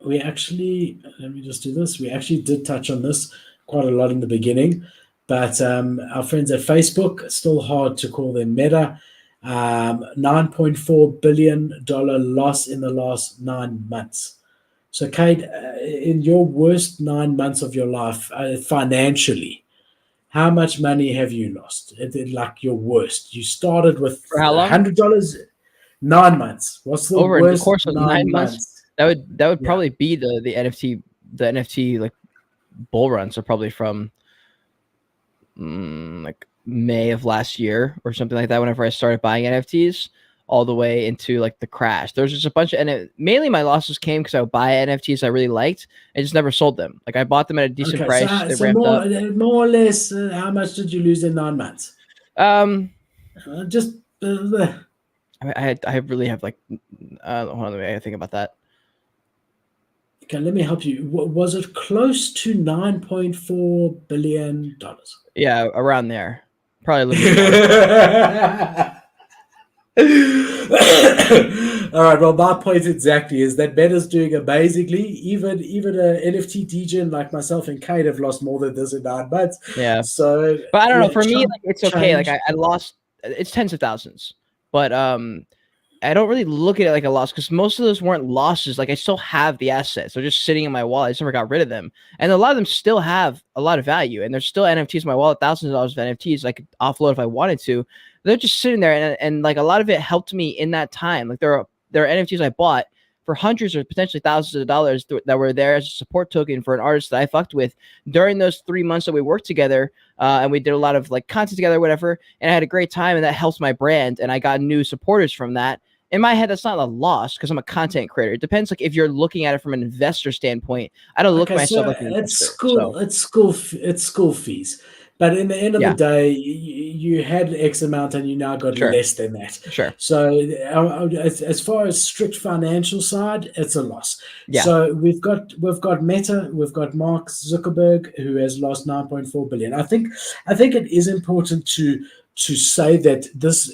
we actually, let me just do this. We actually did touch on this quite a lot in the beginning, but our friends at Facebook, still hard to call them Meta. $9.4 billion loss in the last 9 months. So, Cade, in your worst 9 months of your life, financially, how much money have you lost? Like your worst. You started with For how long? $100. 9 months. What's the Over in the worst course of nine nine months, months? that would Yeah. probably be the NFT like bull run. So probably from like May of last year or something like that. Whenever I started buying NFTs, all the way into like the crash. There's just a bunch of, mainly my losses came because I would buy NFTs I really liked and just never sold them. Like I bought them at a decent Okay. price. So, They so ramped up. more or less, how much did you lose in 9 months? Um, Just I really have like, hold on, I think about that. okay. Let me help you. Was it close to $9.4 billion? Yeah, around there, probably a little bit more. All right. Well, my point exactly is that Meta's doing amazingly. Even a NFT DJ like myself and Cade have lost more than this in 9 months. Yeah, So but I don't know. yeah, For me, chump like it's okay. Like change. I lost. It's tens of thousands, but I don't really look at it like a loss because most of those weren't losses. Like I still have the assets; they're just sitting in my wallet. I just never got rid of them, and a lot of them still have a lot of value. And there's still NFTs in my wallet, thousands of dollars of NFTs I could offload if I wanted to. They're just sitting there, and like a lot of it helped me in that time. Like there are NFTs I bought for hundreds or potentially thousands of dollars that were there as a support token for an artist that I fucked with during those 3 months that we worked together. And we did a lot of like content together, whatever. And I had a great time, and that helps my brand. And I got new supporters from that. In my head, that's not a loss because I'm a content creator. It depends, like if you're looking at it from an investor standpoint. I don't look Okay, myself so like an it's investor. school, So it's school, it's school fees. But in the end of the yeah, day, you had X amount and you now got sure, less than that. sure, So as far as strict financial side, it's a loss. yeah, So we've got Meta, we've got Mark Zuckerberg who has lost 9.4 billion. I think it is important to say that this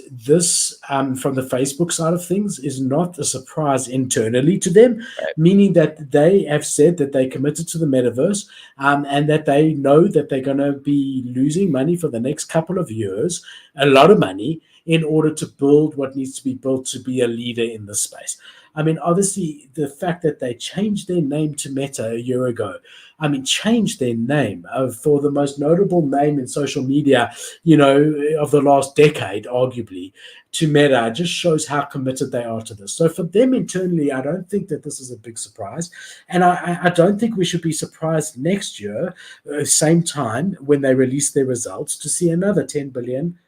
from the Facebook side of things is not a surprise internally to them, right, meaning that they have said that they committed to the metaverse, and that they know that they're going to be losing money for the next couple of years, a lot of money, in order to build what needs to be built to be a leader in the space. I mean, obviously, the fact that they changed their name to Meta a year ago, I mean, changed their name for the most notable name in social media, of the last decade, arguably, to Meta, just shows how committed they are to this. So for them internally, I don't think that this is a big surprise. And I don't think we should be surprised next year, same time, when they release their results, to see another $10 billion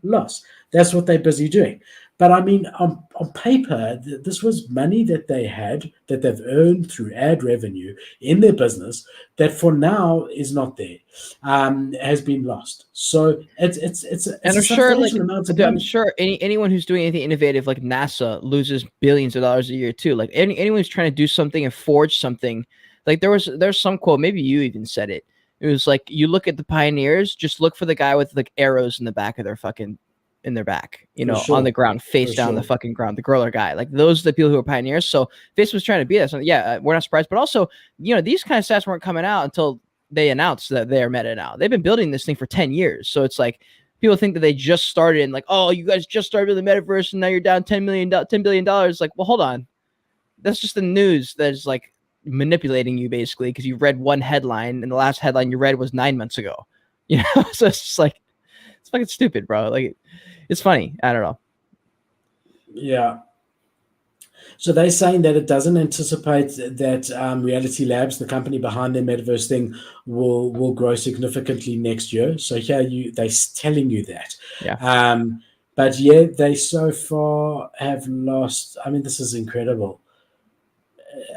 loss. That's what they're busy doing. But I mean, on paper, this was money that they had, that they've earned through ad revenue in their business, that for now is not there, has been lost. So it's and a I'm sure, like, substantial amount of dude, I'm money. sure anyone who's doing anything innovative, like NASA, loses billions of dollars a year too. Like anyone who's trying to do something and forge something, like there's some quote, maybe you even said it. It was like, you look at the pioneers, just look for the guy with like arrows in the back of their fucking in their back, For on the sure, ground, face for down the sure. fucking ground, the griller guy. Like those are the people who are pioneers. So Facebook's trying to be that. So yeah, we're not surprised. But also, these kind of stats weren't coming out until they announced that they're Meta now. They've been building this thing for 10 years. So it's like people think that they just started and like, oh, you guys just started with the metaverse and now you're down $10 billion. Like, well, hold on. That's just the news that is like manipulating you basically because you read one headline and the last headline you read was 9 months ago. So it's just like, it's fucking stupid, bro. Like, it's funny. I don't know. Yeah. So they're saying that it doesn't anticipate that Reality Labs, the company behind their metaverse thing, will grow significantly next year. So here they're telling you that. Yeah. But yeah, they so far have lost. I mean, this is incredible.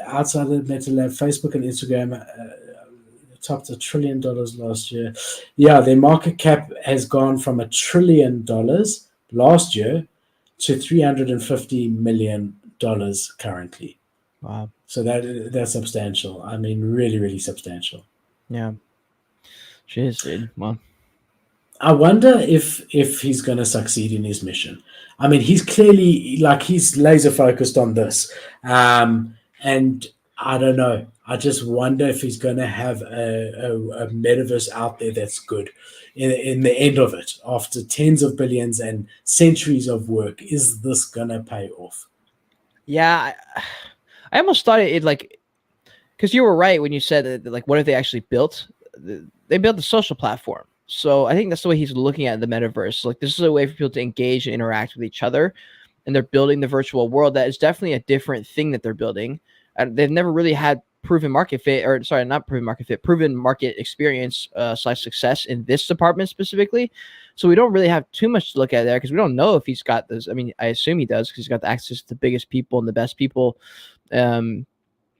Outside of Meta Lab, Facebook and Instagram topped $1 trillion last year. Yeah, their market cap has gone from $1 trillion last year to $350 million currently. Wow. So that's substantial. I mean, really, really substantial. Yeah. Jeez, dude. Well, I wonder if he's going to succeed in his mission. I mean, he's clearly, like, he's laser focused on this, and I don't know. I just wonder if he's going to have a metaverse out there that's good in the end of it. After tens of billions and centuries of work, is this going to pay off? Yeah, I almost thought it like because you were right when you said that, like, what if they actually built? They built a social platform. So I think that's the way he's looking at the metaverse. Like, this is a way for people to engage and interact with each other, and they're building the virtual world. That is definitely a different thing that they're building. They've never really had proven market fit, or sorry, not proven market fit, proven market experience slash success in this department specifically. So we don't really have too much to look at there because we don't know if he's got this. I mean, I assume he does because he's got the access to the biggest people and the best people.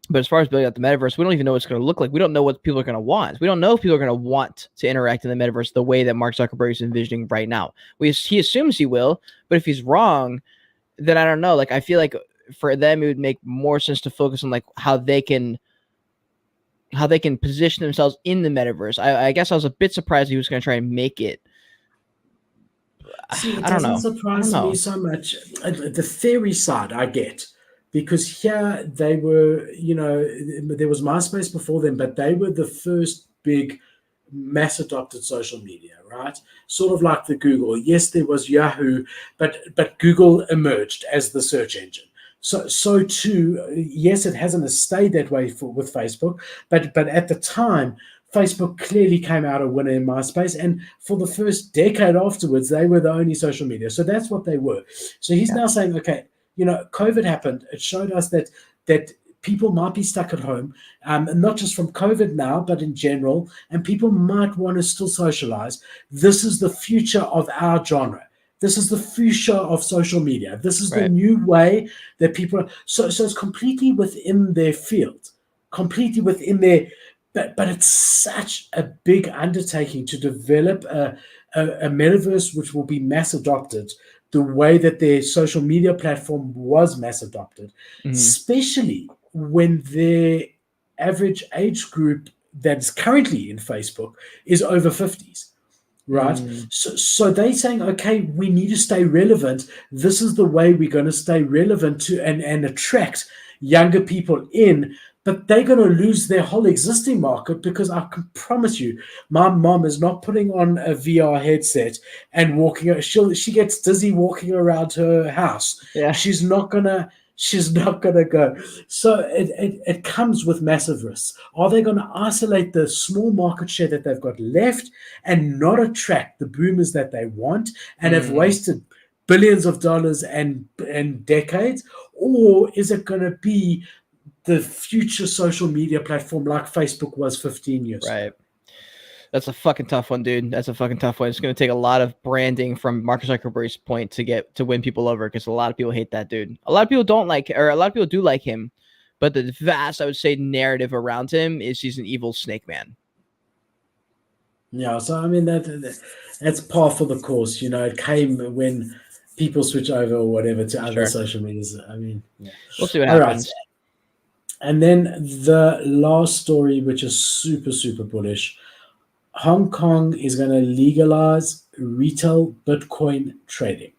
But as far as building out the metaverse, we don't even know what it's going to look like. We don't know what people are going to want. We don't know if people are going to want to interact in the metaverse the way that Mark Zuckerberg is envisioning right now. He assumes he will, but if he's wrong, then I don't know. Like, I feel like for them, it would make more sense to focus on like how they can position themselves in the metaverse. I guess I was a bit surprised he was going to try and make it. See, it I don't doesn't know. I don't surprise me know. so much. The theory side, I get, because here they were, there was MySpace before them, but they were the first big mass adopted social media, right? Sort of like the Google. Yes, there was Yahoo, but Google emerged as the search engine. So too, yes, it hasn't stayed that way with Facebook, but at the time, Facebook clearly came out a winner in MySpace, and for the first decade afterwards, they were the only social media. So that's what they were. So he's Yeah. now saying, okay, COVID happened. It showed us that people might be stuck at home, and not just from COVID now, but in general, and people might want to still socialize. This is the future of our genre. This is the future of social media. This is the Right. new way that people are. So it's completely within their field, completely within their. But it's such a big undertaking to develop a metaverse which will be mass adopted the way that their social media platform was mass adopted, Mm-hmm. especially when their average age group that's currently in Facebook is over 50s, right? Mm, So they're saying, okay, we need to stay relevant. This is the way we're going to stay relevant to and attract younger people in. But they're going to lose their whole existing market because I can promise you, my mom is not putting on a VR headset and walking. She gets dizzy walking around her house. yeah. She's not gonna. She's not gonna go. So it comes with massive risks. Are they going to isolate the small market share that they've got left and not attract the boomers that they want and have Mm, wasted billions of dollars and decades? Or is it going to be the future social media platform like Facebook was 15 years ago? right. That's a fucking tough one, dude. That's a fucking tough one. It's going to take a lot of branding from Mark Zuckerberg's point to win people over because a lot of people hate that dude. A lot of people don't like, or a lot of people do like him, but the vast, I would say, narrative around him is he's an evil snake man. Yeah, so I mean that's par for the course. It came when people switch over or whatever to other Sure. social medias. I mean, yeah. We'll see what All right. happens. And then the last story, which is super, super bullish. Hong Kong is going to legalize retail Bitcoin trading.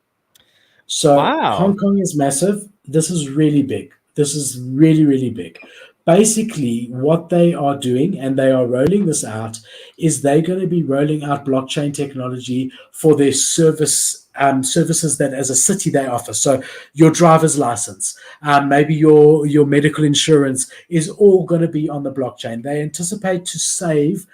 So Hong Wow. Kong is massive. This is really big. This is really, really big. Basically, what they are doing, and they are rolling this out, is they're going to be rolling out blockchain technology for their services that as a city they offer. So your driver's license, maybe your medical insurance is all going to be on the blockchain. They anticipate to save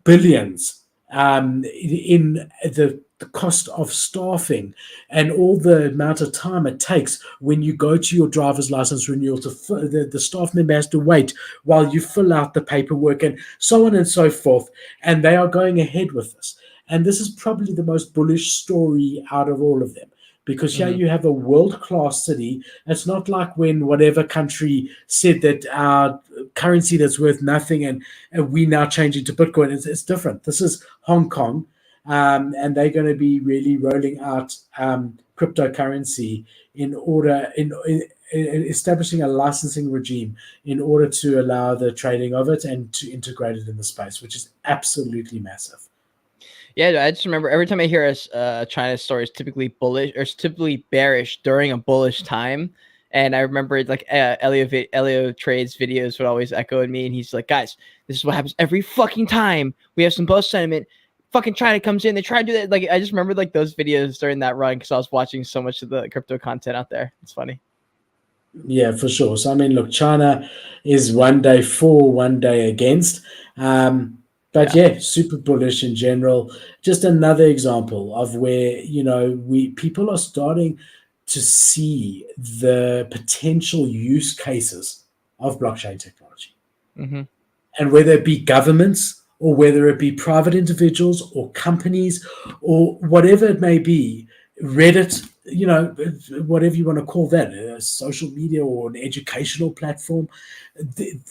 billions in the cost of staffing and all the amount of time it takes when you go to your driver's license renewal the staff member has to wait while you fill out the paperwork and so on and so forth. And they are going ahead with this. And this is probably the most bullish story out of all of them because here Mm-hmm. you have a world-class city. It's not like when whatever country said that our currency that's worth nothing and we now change it to Bitcoin. It's different. This is Hong Kong, and they're going to be really rolling out cryptocurrency in establishing a licensing regime in order to allow the trading of it and to integrate it in the space, which is absolutely massive. Yeah, I just remember every time I hear a China story, it's typically bullish or it's typically bearish during a bullish time. And I remember like Elio Trades videos would always echo in me, and he's like, guys, this is what happens every fucking time we have some bust sentiment. Fucking China comes in, they try to do that. Like I just remember like those videos during that run because I was watching so much of the crypto content out there. It's funny. Yeah, for sure. So I mean, look, China is one day for, one day against. But yeah, super bullish in general. Just another example of where, people are starting to see the potential use cases of blockchain technology. Mm-hmm. And whether it be governments or whether it be private individuals or companies or whatever it may be, Reddit, whatever you want to call that, a social media or an educational platform,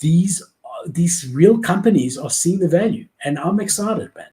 these real companies are seeing the value, and I'm excited, man.